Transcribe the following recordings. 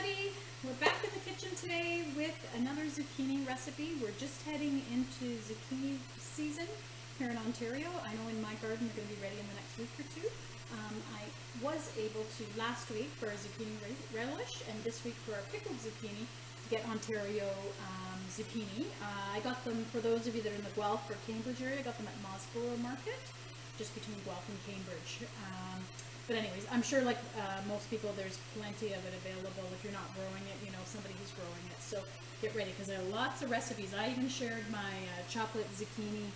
everybody. We're back in the kitchen today with another zucchini recipe. We're just heading into zucchini season here in Ontario. I know in my garden they're going to be ready in the next week or two. I was able to last week for our zucchini relish and this week for our pickled zucchini get Ontario zucchini. I got them, for those of you that are in the Guelph or Cambridge area, I got them at Mosborough Market, just between Guelph and Cambridge. But anyways, I'm sure like most people, there's plenty of it available. If you're not growing it, you know somebody who's growing it. So get ready, because there are lots of recipes. I even shared my chocolate zucchini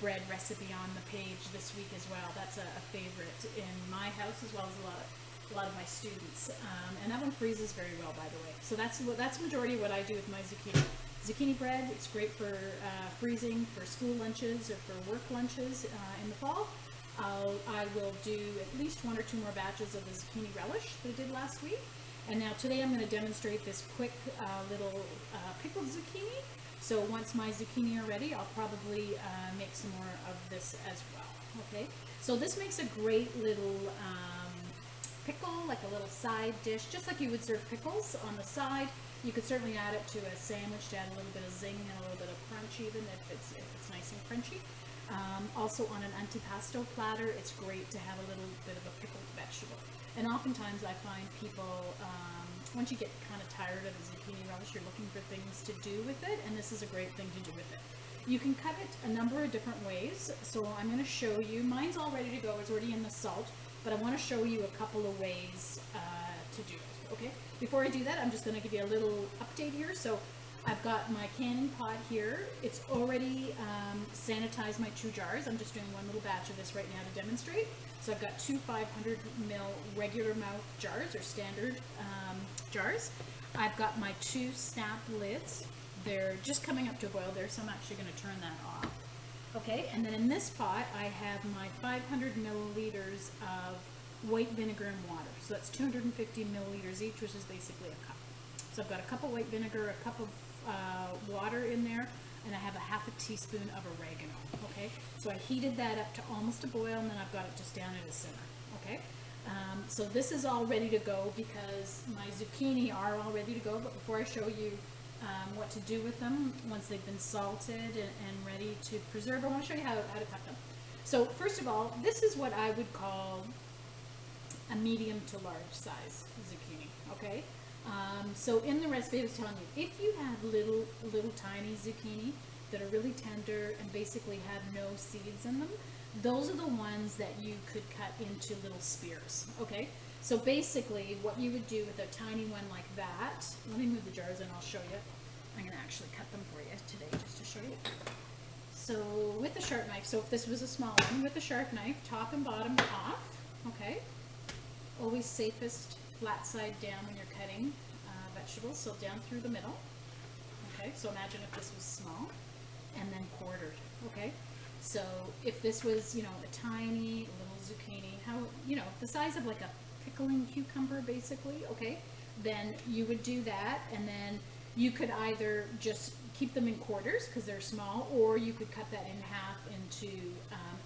bread recipe on the page this week as well. That's a favorite in my house, as well as a lot of my students. And that one freezes very well, by the way. So that's majority of what I do with my zucchini. Zucchini bread, it's great for freezing for school lunches or for work lunches in the fall. I will do at least one or two more batches of the zucchini relish that I did last week. And now today I'm going to demonstrate this quick little pickled zucchini. So once my zucchini are ready, I'll probably make some more of this as well. Okay, so this makes a great little pickle, like a little side dish, just like you would serve pickles on the side. You could certainly add it to a sandwich to add a little bit of zing and a little bit of crunch, even if it's nice and crunchy. Also on an antipasto platter, it's great to have a little bit of a pickled vegetable. And oftentimes I find people, once you get kind of tired of the zucchini relish, you're looking for things to do with it, and this is a great thing to do with it. You can cut it a number of different ways, so I'm going to show you. Mine's all ready to go, it's already in the salt, but I want to show you a couple of ways to do it, okay? Before I do that, I'm just going to give you a little update here. So I've got my canning pot here. It's already sanitized my 2 jars. I'm just doing one little batch of this right now to demonstrate. So I've got 2 500 ml regular mouth jars, or standard jars. I've got my 2 snap lids. They're just coming up to a boil there, so I'm actually going to turn that off. Okay, and then in this pot I have my 500 milliliters of white vinegar and water. So that's 250 milliliters each, which is basically a cup. So I've got a cup of white vinegar, a cup of water in there, and I have a half a teaspoon of oregano. Okay, so I heated that up to almost a boil, and then I've got it just down at a simmer. Okay, so this is all ready to go because my zucchini are all ready to go. But before I show you what to do with them once they've been salted and ready to preserve, I want to show you how to cut them. So first of all, this is what I would call a medium to large size zucchini. Okay. So in the recipe I was telling you, if you have little tiny zucchini that are really tender and basically have no seeds in them, those are the ones that you could cut into little spears. Okay, so basically what you would do with a tiny one like that, let me move the jars and I'll show you. I'm going to actually cut them for you today just to show you. So with a sharp knife, so if this was a small one, with a sharp knife, top and bottom off. Okay, always safest flat side down when you're cutting vegetables, so down through the middle. Okay, so imagine if this was small, and then quartered. Okay, so if this was, you know, a tiny little zucchini, how, you know, the size of like a pickling cucumber basically, okay, then you would do that, and then you could either just keep them in quarters because they're small, or you could cut that in half into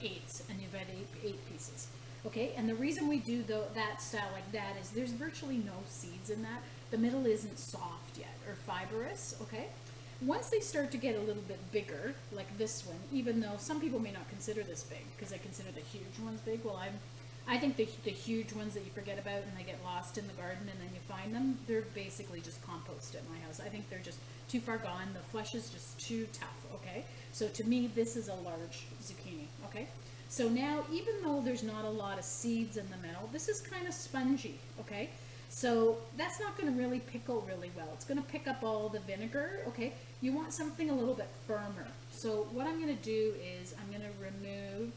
eighths, and you've got eight pieces. Okay, and the reason we do that style like that is there's virtually no seeds in that. The middle isn't soft yet or fibrous. Okay, once they start to get a little bit bigger, like this one, even though some people may not consider this big because they consider the huge ones big, well, I think the huge ones that you forget about and they get lost in the garden and then you find them, they're basically just compost at my house. I think they're just too far gone. The flesh is just too tough. Okay, so to me this is a large zucchini. Okay, so now even though there's not a lot of seeds in the middle, this is kind of spongy. Okay, so that's not going to really pickle really well. It's going to pick up all the vinegar. Okay, you want something a little bit firmer. So what I'm going to do is I'm going to remove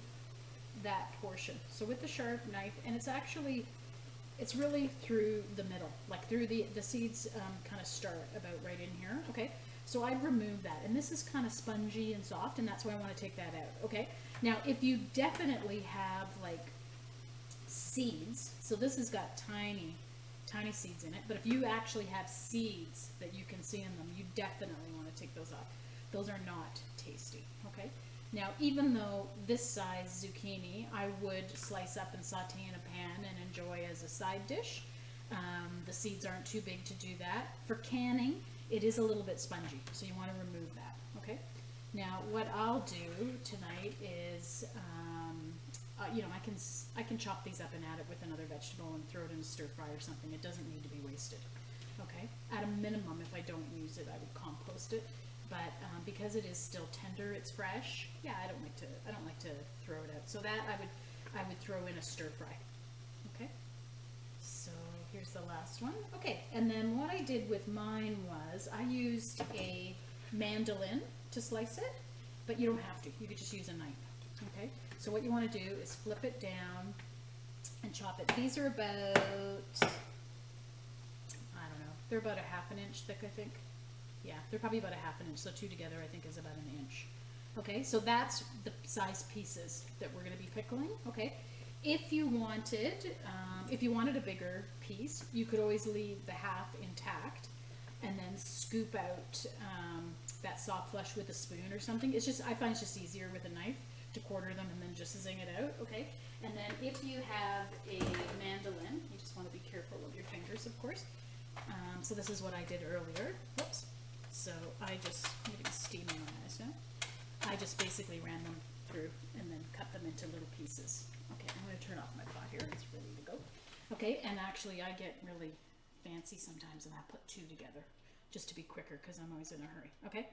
that portion. So with the sharp knife, and it's really through the middle, like through the seeds kind of start about right in here. Okay, so I removed that, and this is kind of spongy and soft, and that's why I want to take that out. Okay, now if you definitely have like seeds, so this has got tiny seeds in it, but if you actually have seeds that you can see in them, you definitely want to take those off. Those are not tasty. Okay, now even though this size zucchini I would slice up and saute in a pan and enjoy as a side dish, The seeds aren't too big to do that. For canning, it is a little bit spongy, so you want to remove that, okay? Now, what I'll do tonight is, you know, I can chop these up and add it with another vegetable and throw it in a stir fry or something. It doesn't need to be wasted, okay? At a minimum, if I don't use it, I would compost it. But because it is still tender, it's fresh. Yeah, I don't like to throw it out. So that I would throw in a stir fry. Okay. So here's the last one. Okay, and then what I did with mine was I used a mandolin to slice it, but you don't have to. You could just use a knife. Okay. So what you want to do is flip it down and chop it. These are about, I don't know, they're about a ½ inch thick, I think. Yeah, they're probably about a ½ inch, so two together I think is about an inch. Okay, so that's the size pieces that we're going to be pickling. Okay, if you wanted a bigger piece, you could always leave the half intact and then scoop out that soft flesh with a spoon or something. It's just, I find it's just easier with a knife to quarter them and then just zing it out. Okay, and then if you have a mandolin, you just want to be careful of your fingers, of course. So this is what I did earlier. Whoops. So I'm getting steam in my eyes now. I just basically ran them through and then cut them into little pieces. Okay, I'm going to turn off my pot here. It's ready to go. Okay, and actually I get really fancy sometimes and I put two together just to be quicker because I'm always in a hurry. Okay,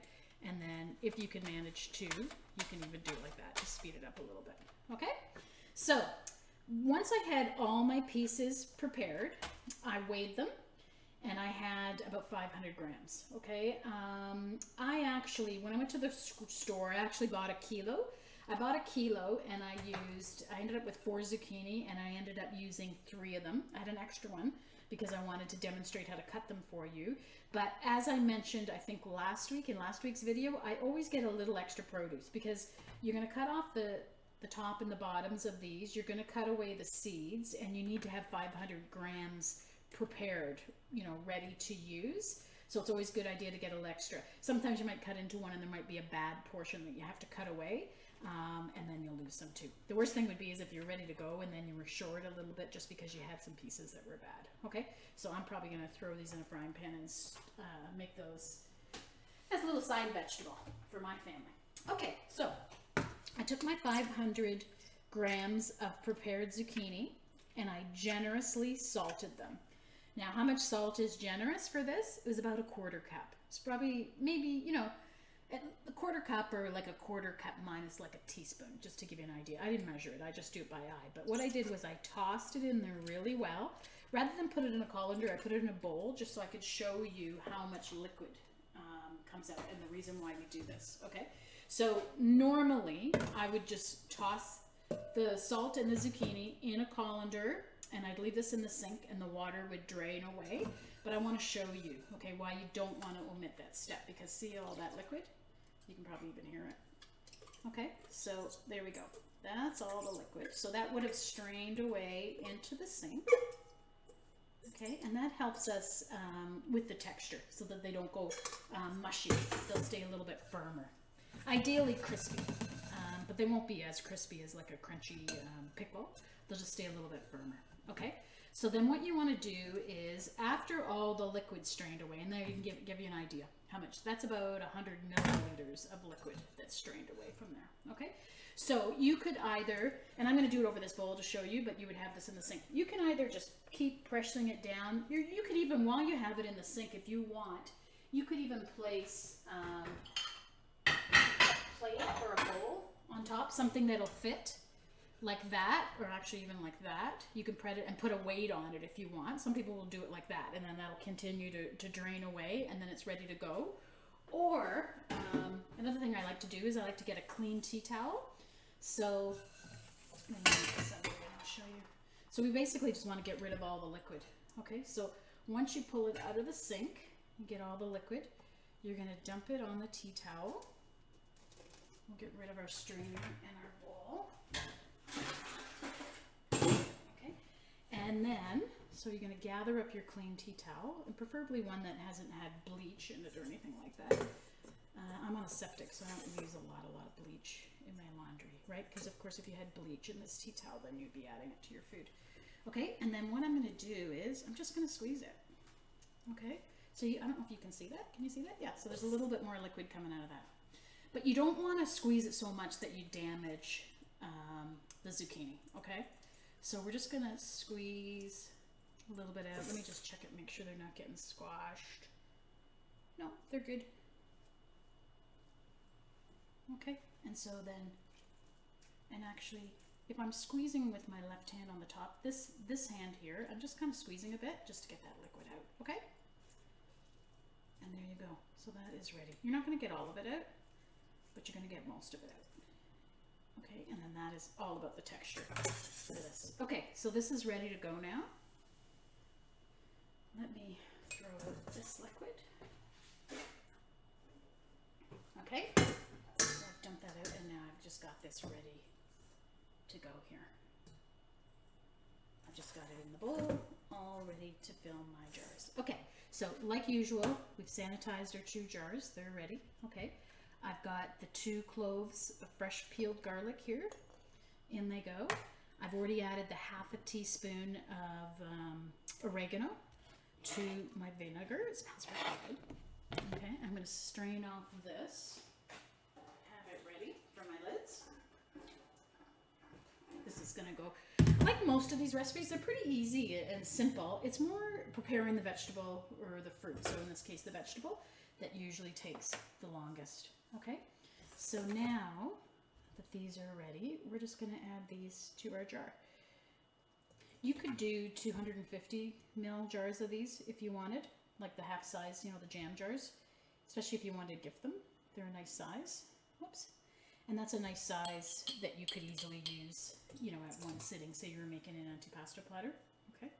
and then if you can manage two, you can even do it like that. Just speed it up a little bit. Okay, so once I had all my pieces prepared, I weighed them. And I had about 500 grams, okay? I actually, when I went to the store, I actually bought a kilo. I bought a kilo and I ended up with 4 zucchini and I ended up using 3 of them. I had an extra one because I wanted to demonstrate how to cut them for you. But as I mentioned, I think last week, in last week's video, I always get a little extra produce because you're gonna cut off the top and the bottoms of these. You're gonna cut away the seeds and you need to have 500 grams prepared, you know, ready to use. So it's always a good idea to get a little extra. Sometimes you might cut into one and there might be a bad portion that you have to cut away, and then you'll lose some too. The worst thing would be is if you're ready to go and then you were short a little bit just because you had some pieces that were bad. Okay, so I'm probably going to throw these in a frying pan and make those as a little side vegetable for my family. Okay, so I took my 500 grams of prepared zucchini and I generously salted them. Now, how much salt is generous for this? It was about a quarter cup. It's probably, maybe, you know, a quarter cup or like a quarter cup minus like a teaspoon, just to give you an idea. I didn't measure it, I just do it by eye. But what I did was I tossed it in there really well. Rather than put it in a colander, I put it in a bowl just so I could show you how much liquid comes out and the reason why we do this, okay? So normally, I would just toss the salt and the zucchini in a colander and I'd leave this in the sink and the water would drain away. But I want to show you, okay, why you don't want to omit that step, because see all that liquid? You can probably even hear it. Okay, so there we go. That's all the liquid. So that would have strained away into the sink. Okay, and that helps us with the texture so that they don't go mushy. They'll stay a little bit firmer. Ideally crispy, but they won't be as crispy as like a crunchy pickle. They'll just stay a little bit firmer. Okay, so then what you want to do is after all the liquid strained away, and there you can give you an idea how much. That's about 100 milliliters of liquid that's strained away from there. Okay, so you could either, and I'm going to do it over this bowl to show you, but you would have this in the sink. You can either just keep pressing it down. You could even, while you have it in the sink, if you want, you could even place a plate or a bowl on top, something that'll fit like that, or actually even like that. You can spread it and put a weight on it if you want. Some people will do it like that, and then that'll continue to drain away, and then it's ready to go. Or another thing I like to do is I like to get a clean tea towel. So let me make this up here and I'll show you. So we basically just want to get rid of all the liquid. Okay, so once you pull it out of the sink, you get all the liquid, you're going to dump it on the tea towel. We'll get rid of our strainer and our bowl. Okay, and then, so you're going to gather up your clean tea towel, and preferably one that hasn't had bleach in it or anything like that. I'm on a septic, so I don't use a lot of bleach in my laundry, right? Because of course if you had bleach in this tea towel, then you'd be adding it to your food. Okay, and then what I'm going to do is I'm just going to squeeze it. Okay, so I don't know if you can see that. Can you see that? Yeah, so there's a little bit more liquid coming out of that. But you don't want to squeeze it so much that you damage the zucchini, okay? So we're just going to squeeze a little bit out. Let me just check it, make sure they're not getting squashed. No, they're good. Okay, and so then, and actually, if I'm squeezing with my left hand on the top, this hand here, I'm just kind of squeezing a bit just to get that liquid out, okay? And there you go. So that is ready. You're not going to get all of it out, but you're going to get most of it out. Okay, and then that is all about the texture for this. Okay, so this is ready to go now. Let me throw out this liquid. Okay, so I've dumped that out and now I've just got this ready to go here. I've just got it in the bowl, all ready to fill my jars. Okay, so like usual, we've sanitized our 2 jars. They're ready. Okay, I've got the 2 cloves of fresh peeled garlic here. In they go. I've already added the half a teaspoon of oregano to my vinegar. It smells really good. Okay, I'm going to strain off this. Have it ready for my lids. This is going to go, like most of these recipes, they're pretty easy and simple. It's more preparing the vegetable or the fruit, so in this case the vegetable, that usually takes the longest. Okay, so now that these are ready, we're just going to add these to our jar. You could do 250 ml jars of these if you wanted, like the half size, you know, the jam jars, especially if you wanted to gift them. They're a nice size. Whoops. And that's a nice size that you could easily use, you know, at one sitting. Say you were making an antipasto platter. Okay.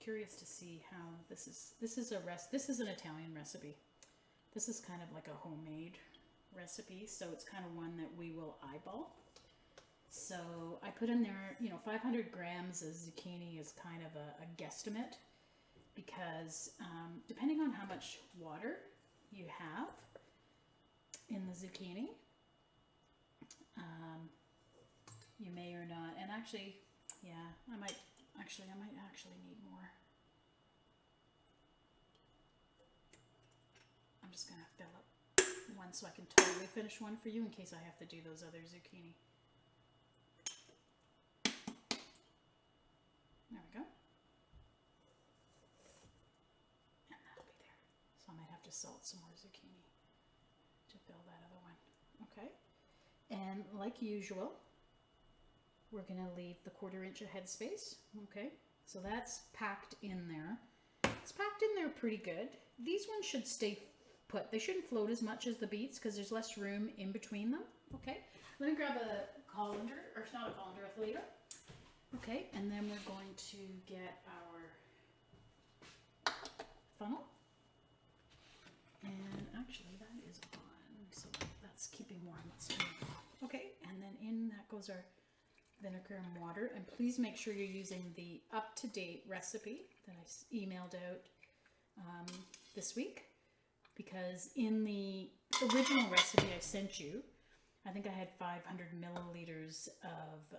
Curious to see how this is an Italian recipe. This is kind of like a homemade recipe, so it's kind of one that we will eyeball. So I put in there, you know, 500 grams of zucchini is kind of a guesstimate, because depending on how much water you have in the zucchini, you may or not, and actually, yeah, I might actually need more. I'm just gonna fill up one so I can totally finish one for you in case I have to do those other zucchini. There we go. And that'll be there. So I might have to salt some more zucchini to fill that other one. Okay. And like usual, we're going to leave the 1/4 inch of headspace. Okay. So that's packed in there. It's packed in there pretty good. These ones should stay put. They shouldn't float as much as the beets because there's less room in between them. Okay. Let me grab a colander, or it's not a colander, a Toledo. Okay, and then we're going to get our funnel. And actually that is on, so that's keeping warm. Okay, and then in that goes our vinegar and water. And please make sure you're using the up-to-date recipe that I emailed out this week, because in the original recipe I sent you, I think I had 500 milliliters of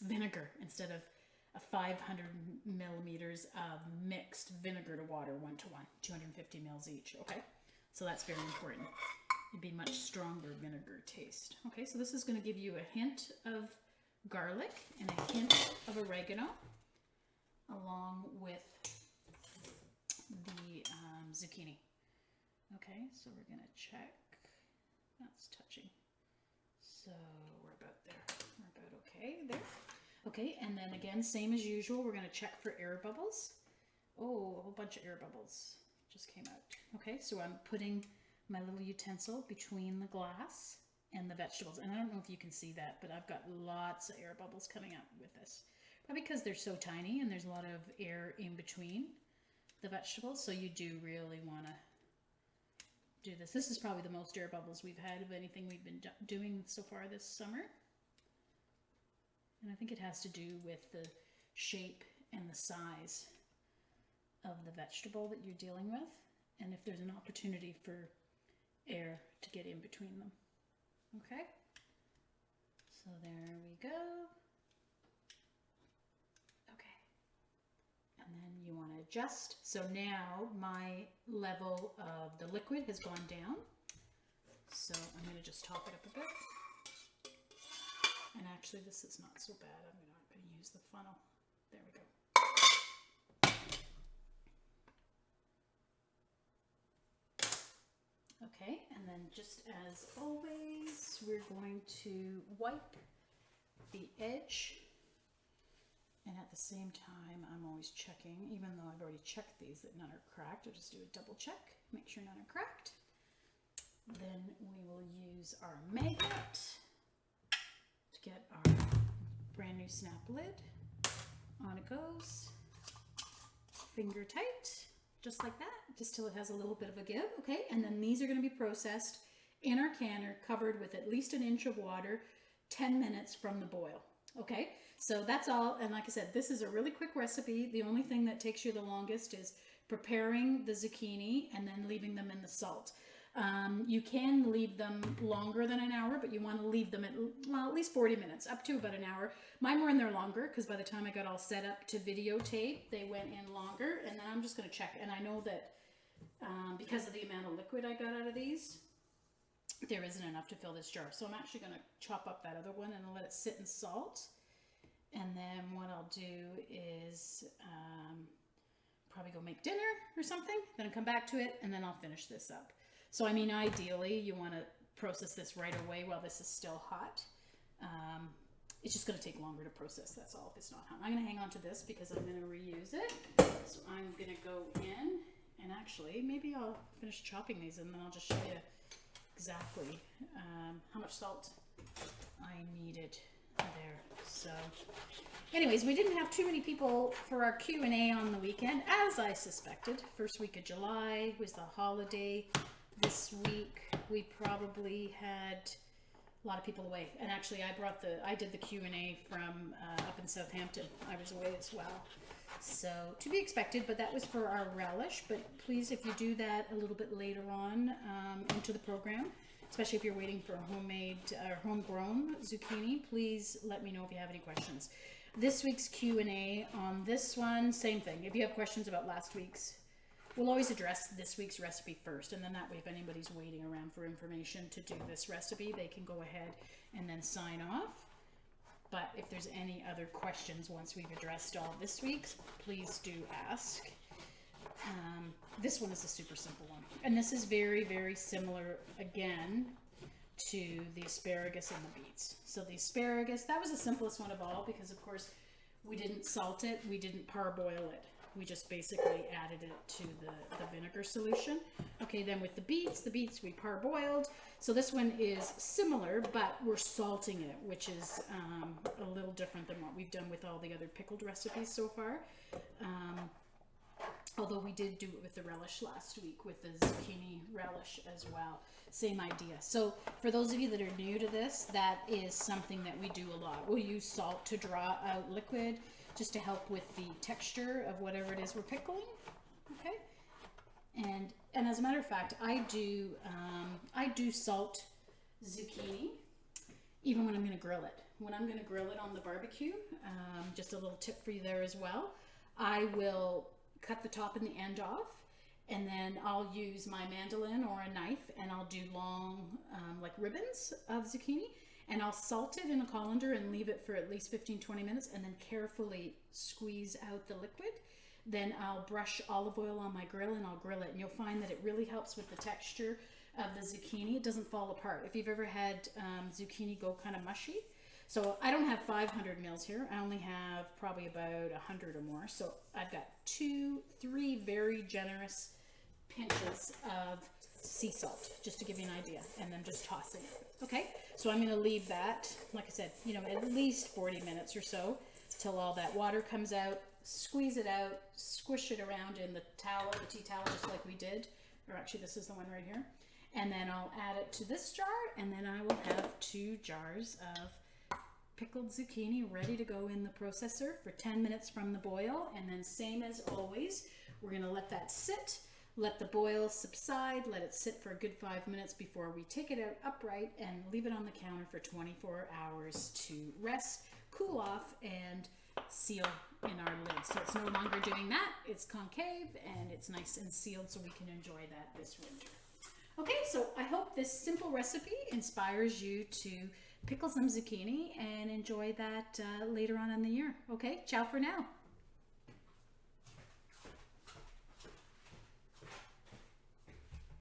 vinegar instead of 500 millimeters of mixed vinegar to water, 1-to-1, 250 mils each. Okay, so that's very important. It'd be much stronger vinegar taste. Okay, so this is going to give you a hint of garlic and a hint of oregano, along with the zucchini. Okay, so we're going to check. That's touching. So we're about there. We're about okay there. Okay, and then again, same as usual, we're going to check for air bubbles. Oh, a whole bunch of air bubbles just came out. Okay, so I'm putting my little utensil between the glass and the vegetables. And I don't know if you can see that, but I've got lots of air bubbles coming out with this. Probably because they're so tiny and there's a lot of air in between the vegetables. So you do really want to do this. This is probably the most air bubbles we've had of anything we've been doing so far this summer. And I think it has to do with the shape and the size of the vegetable that you're dealing with, and if there's an opportunity for air to get in between them. Okay, so there we go. then you want to adjust. So now my level of the liquid has gone down. So I'm going to just top it up a bit. And actually this is not so bad. I'm not going to use the funnel. There we go. Okay, and then just as always, we're going to wipe the edge. And at the same time, I'm always checking, even though I've already checked these, that none are cracked. I'll just do a double check, make sure none are cracked. Then we will use our magnet to get our brand new snap lid. On it goes, finger tight, just like that, just till it has a little bit of a give, okay? And then these are gonna be processed in our canner, covered with at least an inch of water, 10 minutes from the boil, okay? So that's all, and like I said, this is a really quick recipe. The only thing that takes you the longest is preparing the zucchini and then leaving them in the salt. You can leave them longer than an hour, but you want to leave them at least 40 minutes, up to about an hour. Mine were in there longer because by the time I got all set up to videotape, they went in longer. And then I'm just going to check. And I know that because of the amount of liquid I got out of these, there isn't enough to fill this jar. So I'm actually going to chop up that other one and let it sit in salt. And then what I'll do is probably go make dinner or something. Then I'll come back to it and then I'll finish this up. So, I mean, ideally, you want to process this right away while this is still hot. It's just going to take longer to process, that's all, if it's not hot. I'm going to hang on to this because I'm going to reuse it. So I'm going to go in, and actually, maybe I'll finish chopping these, and then I'll just show you exactly how much salt I needed there. So, anyways, we didn't have too many people for our Q&A on the weekend, as I suspected. First week of July was the holiday. This week we probably had a lot of people away, and actually I did the Q&A from up in Southampton. I was away as well, so to be expected, but that was for our relish. But please, if you do that a little bit later on into the program, especially if you're waiting for a homemade or homegrown zucchini, please let me know if you have any questions. This week's Q&A on this one, same thing. If you have questions about last week's, we'll always address this week's recipe first, and then that way if anybody's waiting around for information to do this recipe, they can go ahead and then sign off. But if there's any other questions once we've addressed all this week's, please do ask. This one is a super simple one, and this is very, very similar again to the asparagus and the beets. So the asparagus, that was the simplest one of all because of course we didn't salt it, we didn't parboil it. We just basically added it to the vinegar solution. Okay, then with the beets we parboiled. So this one is similar, but we're salting it, which is a little different than what we've done with all the other pickled recipes so far. Although we did do it with the relish last week, with the zucchini relish as well. Same idea. So for those of you that are new to this, that is something that we do a lot. We'll use salt to draw out liquid just to help with the texture of whatever it is we're pickling. Okay. And as a matter of fact, I do salt zucchini even when I'm going to grill it. When I'm going to grill it on the barbecue, just a little tip for you there as well. I will cut the top and the end off, and then I'll use my mandolin or a knife and I'll do long like ribbons of zucchini, and I'll salt it in a colander and leave it for at least 15-20 minutes and then carefully squeeze out the liquid. Then I'll brush olive oil on my grill and I'll grill it, and you'll find that it really helps with the texture of the zucchini. It doesn't fall apart. If you've ever had zucchini go kind of mushy. So I don't have 500 mils here. I only have probably about 100 or more. So I've got 2-3 very generous pinches of sea salt, just to give you an idea, and then just tossing it. Okay, so I'm going to leave that, like I said, you know, at least 40 minutes or so till all that water comes out. Squeeze it out, squish it around in the towel, the tea towel, just like we did. Or actually, this is the one right here. And then I'll add it to this jar, and then I will have 2 jars of pickled zucchini ready to go in the processor for 10 minutes from the boil. And then same as always, we're going to let that sit, let the boil subside, let it sit for a good 5 minutes before we take it out upright and leave it on the counter for 24 hours to rest cool off and seal in our lid. So it's no longer doing that. It's concave and it's nice and sealed, so we can enjoy that this winter. Okay, so I hope this simple recipe inspires you to pickle some zucchini and enjoy that later on in the year. Okay, ciao for now.